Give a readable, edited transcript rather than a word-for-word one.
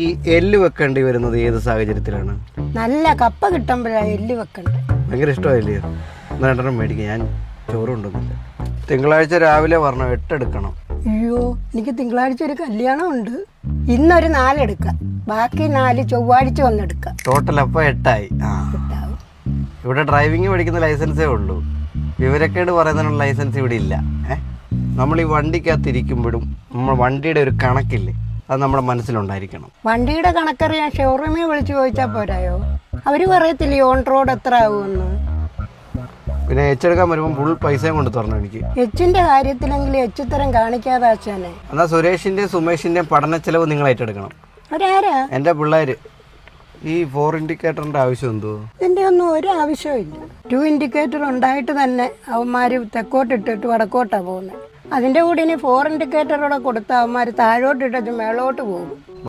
ഈ എല്ല് വെക്കേണ്ടി വരുന്നത് ഏത് സാഹചര്യത്തിലാണ്? നല്ല കപ്പ കിട്ടുമ്പോഴാണ് എല്ല് വെക്കണ്ടേ. ഭയങ്കര ഇഷ്ടമായില്ലേ? രണ്ടെണ്ണം മേടിക്കും, ഞാൻ ചോറ് കൊണ്ടുവന്നില്ല. തിങ്കളാഴ്ച രാവിലെ പറഞ്ഞോ, 8 എടുക്കണം. അയ്യോ, എനിക്ക് തിങ്കളാഴ്ച ഒരു കല്യാണം ഉണ്ട്. ഇന്നൊരു 4 എടുക്കാം, ബാക്കി 4 ചൊവ്വാഴ്ച വന്നെടുക്കാം. ടോട്ടൽ അപ്പോൾ 8 ആയി. ഇവിടെ ഡ്രൈവിംഗ് പഠിക്കുന്ന ലൈസൻസേ ഉള്ളൂ, വിവരക്കേട് പറയുന്നതിനുള്ള ലൈസൻസ് ഇവിടെ ഇല്ല. നമ്മൾ ഈ വണ്ടിക്കകത്തിരിക്കുമ്പോഴും നമ്മൾ വണ്ടിയുടെ ഒരു കണക്കില്ലേ, അത് നമ്മുടെ മനസ്സിലുണ്ടായിരിക്കണം. വണ്ടിയുടെ കണക്കറിയാൻ ഷോറൂമിൽ വിളിച്ച് ചോദിച്ചാൽ പോരായോ? അവർ പറയത്തില്ലേ ഓൺ റോഡ് എത്ര ആകുമെന്ന്? പിന്നെ എച്ചെടുക്കാൻ വരുമ്പോൾ ഫുൾ പൈസയും കൊണ്ട് തുറന്നു എനിക്ക്. എച്ചിന്റെ കാര്യത്തിലെങ്കിലും എച്ചിത്തരം കാണിക്കാതെ ആശാനെ. എന്നാൽ സുരേഷിന്റെയും സുമേഷിന്റെയും പഠന ചെലവ് നിങ്ങൾ ഏറ്റെടുക്കണം. അവരാരാ? എൻ്റെ പിള്ളേര്. ഈ 4 ഇൻഡിക്കേറ്ററിന്റെ ആവശ്യം എന്തോ? ഇതിന്റെ ഒന്നും ഒരു ആവശ്യമില്ല. 2 ഇൻഡിക്കേറ്റർ ഉണ്ടായിട്ട് തന്നെ അവന്മാര് തെക്കോട്ടിട്ടിട്ട് വടക്കോട്ടാ പോകുന്നത്. അതിന്റെ കൂടെ ഇനി 4 ഇൻഡിക്കേറ്ററോടെ കൊടുത്ത അവന്മാര് താഴോട്ടിട്ടിട്ട് മേളോട്ട് പോകും.